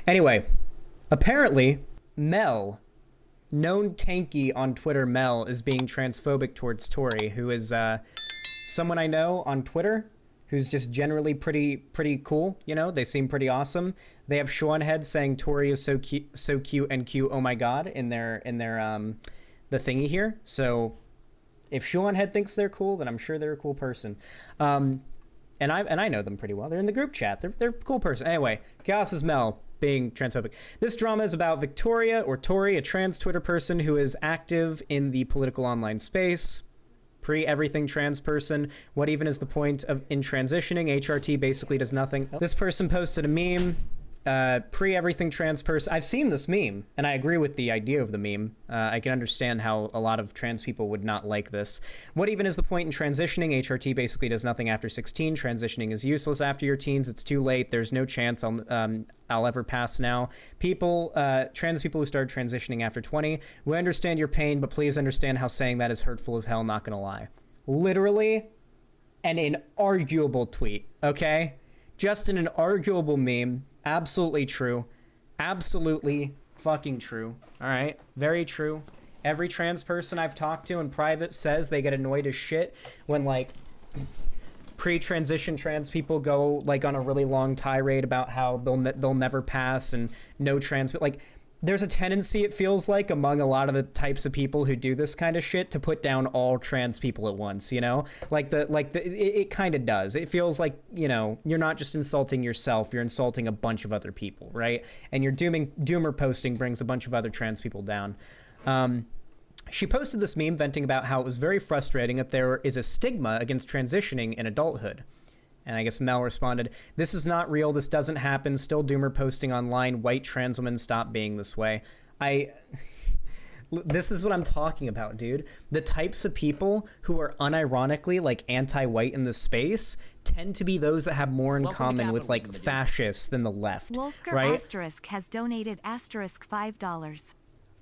Anyway, apparently, Mel, known Tankie on Twitter, Mel, is being transphobic towards Tori, who is someone I know on Twitter who's just generally pretty cool. You know, they seem pretty awesome. They have Sean Head saying Tori is so cute and cute. Oh my god, in their the thingy here. So if Sean Head thinks they're cool, then I'm sure they're a cool person. And I know them pretty well. They're in the group chat. They're a cool person. Anyway, Chaos is Mel being transphobic. This drama is about Victoria, or Tori, a trans Twitter person who is active in the political online space. Pre-everything trans person. What even is the point of in transitioning? HRT basically does nothing. This person posted a meme. Pre-everything trans person. I've seen this meme, and I agree with the idea of the meme. I can understand how a lot of trans people would not like this. What even is the point in transitioning? HRT basically does nothing after 16. Transitioning is useless after your teens. It's too late. There's no chance I'll ever pass now. Trans people who started transitioning after 20, we understand your pain, but please understand how saying that is hurtful as hell, not gonna lie. Literally an inarguable tweet, okay? Just an inarguable meme. Absolutely true. Absolutely fucking true. All right? Very true. Every trans person I've talked to in private says they get annoyed as shit when, like, pre-transition trans people go, like, on a really long tirade about how they'll never pass and no trans... But, like, there's a tendency, it feels like, among a lot of the types of people who do this kind of shit to put down all trans people at once, you know? It kind of does. It feels like, you know, you're not just insulting yourself, you're insulting a bunch of other people, right? And your doomer posting brings a bunch of other trans people down. She posted this meme venting about how it was very frustrating that there is a stigma against transitioning in adulthood. And I guess Mel responded, "This is not real. This doesn't happen. Still doomer posting online. White trans women, stop being this way." This is what I'm talking about, dude. The types of people who are unironically, like, anti-white in this space tend to be those that have more in common with, like, fascists than the left, Wolfgar right? Asterisk has donated $5.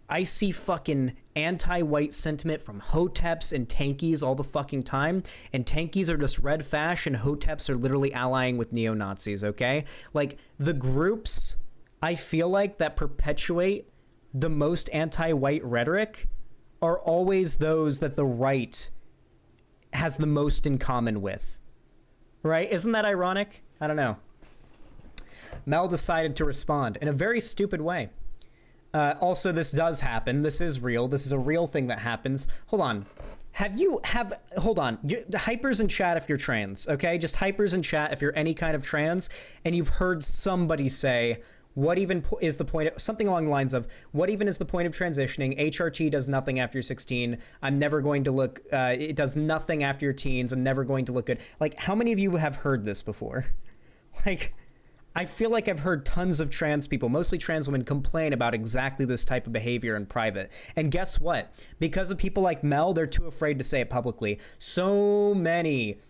I see fucking anti-white sentiment from Hoteps and Tankies all the fucking time, and Tankies are just red fash and Hoteps are literally allying with neo-Nazis, okay? Like, the groups, I feel like, that perpetuate the most anti-white rhetoric are always those that the right has the most in common with, right? Isn't that ironic? I don't know. Mel decided to respond in a very stupid way. Also, this does happen. This is real. This is a real thing that happens. Hold on. Hold on. Hypers in chat if you're trans, okay? Just hypers in chat if you're any kind of trans, and you've heard somebody say, what even is the point of, something along the lines of, what even is the point of transitioning? HRT does nothing after you're 16. I'm never going to look, it does nothing after your teens. I'm never going to look good. Like, how many of you have heard this before? Like, I feel like I've heard tons of trans people, mostly trans women, complain about exactly this type of behavior in private. And guess what? Because of people like Mel, they're too afraid to say it publicly. So many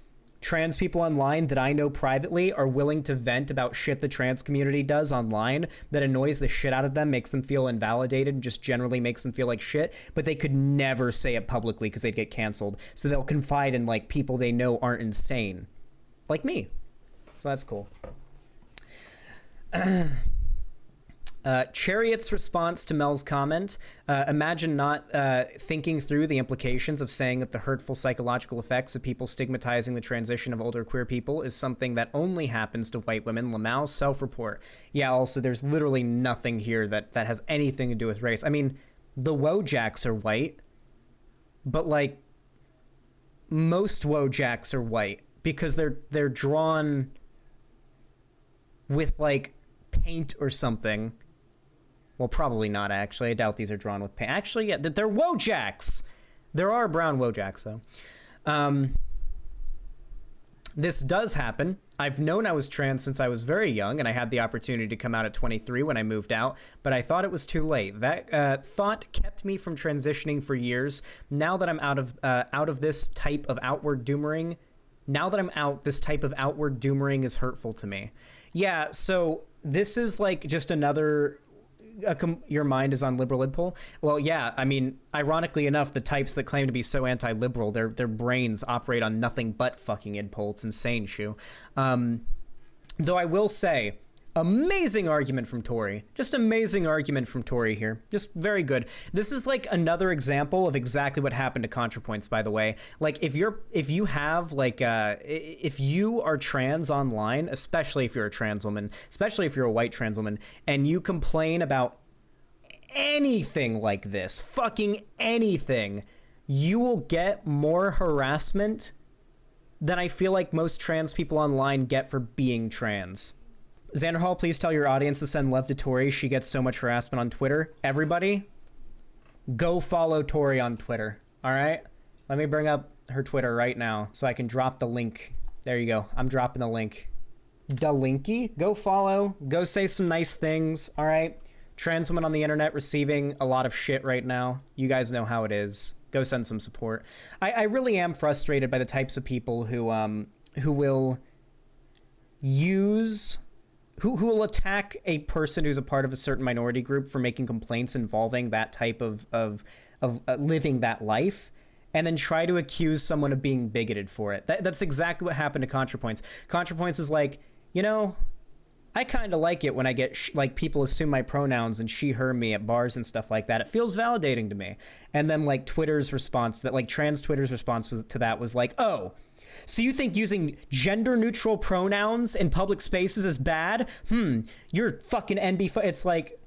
trans people online that I know privately are willing to vent about shit the trans community does online that annoys the shit out of them, makes them feel invalidated, and just generally makes them feel like shit, but they could never say it publicly because they'd get canceled. So they'll confide in, like, people they know aren't insane. Like me. So that's cool. Chariot's response to Mel's comment, imagine not thinking through the implications of saying that the hurtful psychological effects of people stigmatizing the transition of older queer people is something that only happens to white women. Lamau self-report. Yeah, also, there's literally nothing here that has anything to do with race. I mean, the Wojaks are white, but, like, most Wojaks are white because they're drawn with, like, paint or something. Well, probably not, actually. I doubt these are drawn with paint. Actually, yeah, they're Wojaks. There are brown Wojaks, though. This does happen. I've known I was trans since I was very young, and I had the opportunity to come out at 23 when I moved out, but I thought it was too late. That thought kept me from transitioning for years. Now that I'm out of this type of outward doomering, this type of outward doomering is hurtful to me. Yeah, so this is like just another your mind is on liberal idpol. Well, yeah, I mean, ironically enough, the types that claim to be so anti-liberal, their brains operate on nothing but fucking idpol. It's insane, Shu. Though I will say, Amazing argument from Tori. Just amazing argument from Tori here. Just very good. This is like another example of exactly what happened to ContraPoints, by the way. Like if you are trans online, especially if you're a trans woman, especially if you're a white trans woman, and you complain about anything like this, fucking anything, you will get more harassment than I feel like most trans people online get for being trans. Xanderhal, please tell your audience to send love to Tori. She gets so much harassment on Twitter. Everybody, go follow Tori on Twitter, all right? Let me bring up her Twitter right now so I can drop the link. There you go. I'm dropping the link. Da linky. Go follow. Go say some nice things, all right? Trans women on the internet receiving a lot of shit right now. You guys know how it is. Go send some support. I really am frustrated by the types of people who will use... who will attack a person who's a part of a certain minority group for making complaints involving that type of living that life, and then try to accuse someone of being bigoted for it. That's exactly what happened to ContraPoints. ContraPoints is like, you know, I kind of like it when I get like people assume my pronouns and she, her, me at bars and stuff like that. It feels validating to me. And then like Twitter's response, that like trans Twitter's response to that was like, oh, so you think using gender-neutral pronouns in public spaces is bad? You're fucking NB. It's like,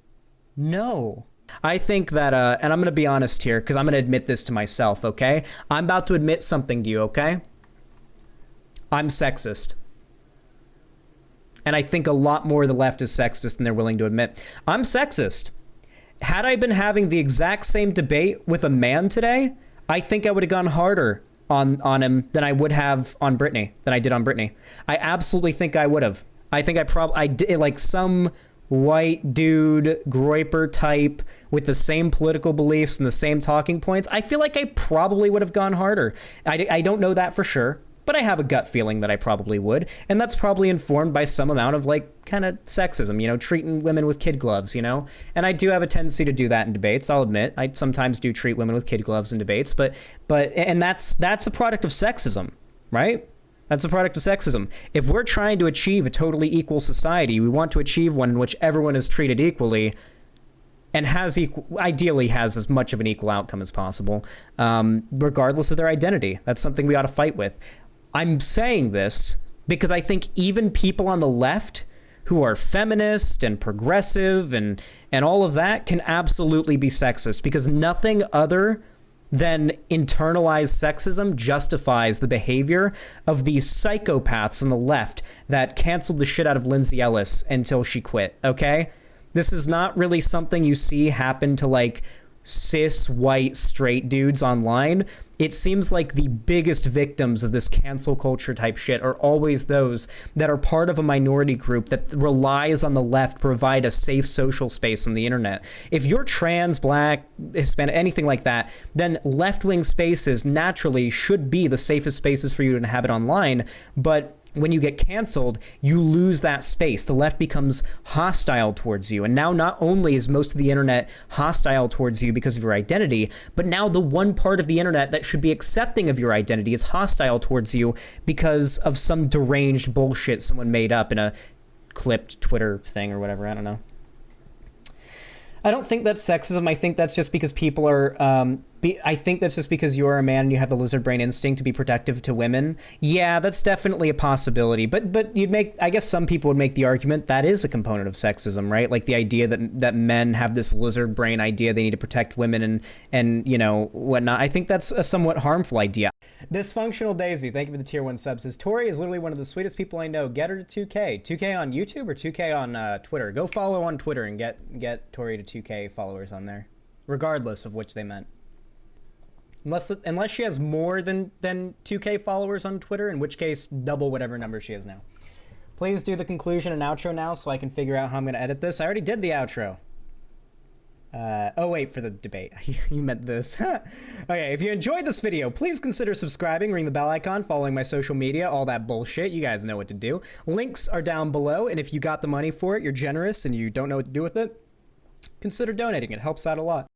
no. I think that, and I'm going to be honest here, because I'm going to admit this to myself, okay? I'm about to admit something to you, okay? I'm sexist. And I think a lot more of the left is sexist than they're willing to admit. I'm sexist. Had I been having the exact same debate with a man today, I think I would have gone harder on him than I would have on Brittany, than I did on Brittany. I absolutely think I would have. I think I did, like some white dude, Groiper type with the same political beliefs and the same talking points. I feel like I probably would have gone harder. I don't know that for sure, but I have a gut feeling that I probably would. And that's probably informed by some amount of like kind of sexism, you know, treating women with kid gloves, you know? And I do have a tendency to do that in debates. I'll admit, I sometimes do treat women with kid gloves in debates, but that's a product of sexism, right? That's a product of sexism. If we're trying to achieve a totally equal society, we want to achieve one in which everyone is treated equally and ideally has as much of an equal outcome as possible, regardless of their identity. That's something we ought to fight with. I'm saying this because I think even people on the left who are feminist and progressive and all of that can absolutely be sexist, because nothing other than internalized sexism justifies the behavior of these psychopaths on the left that canceled the shit out of Lindsay Ellis until she quit, okay? This is not really something you see happen to like cis white straight dudes online. It seems like the biggest victims of this cancel culture type shit are always those that are part of a minority group that relies on the left to provide a safe social space on the internet. If you're trans, black, Hispanic, anything like that, then left-wing spaces naturally should be the safest spaces for you to inhabit online. But when you get canceled, you lose that space. The left becomes hostile towards you. And now not only is most of the internet hostile towards you because of your identity, but now the one part of the internet that should be accepting of your identity is hostile towards you because of some deranged bullshit someone made up in a clipped Twitter thing or whatever. I don't know. I don't think that's sexism. I think that's just because people are... I think that's just because you're a man and you have the lizard brain instinct to be protective to women. Yeah, that's definitely a possibility. But you'd make... I guess some people would make the argument that is a component of sexism, right? Like the idea that men have this lizard brain idea they need to protect women and you know, whatnot. I think that's a somewhat harmful idea. Dysfunctional Daisy, thank you for the tier 1 sub, says, Tori is literally one of the sweetest people I know. Get her to 2K. 2K on YouTube or 2K on Twitter? Go follow on Twitter and get Tori to 2K followers on there, regardless of which they meant. Unless she has more than 2K followers on Twitter, in which case double whatever number she has now. Please do the conclusion and outro now so I can figure out how I'm going to edit this. I already did the outro. Oh wait, for the debate. You meant this. Okay, if you enjoyed this video, please consider subscribing, ring the bell icon, following my social media, all that bullshit. You guys know what to do. Links are down below, and if you got the money for it, you're generous and you don't know what to do with it, consider donating. It helps out a lot.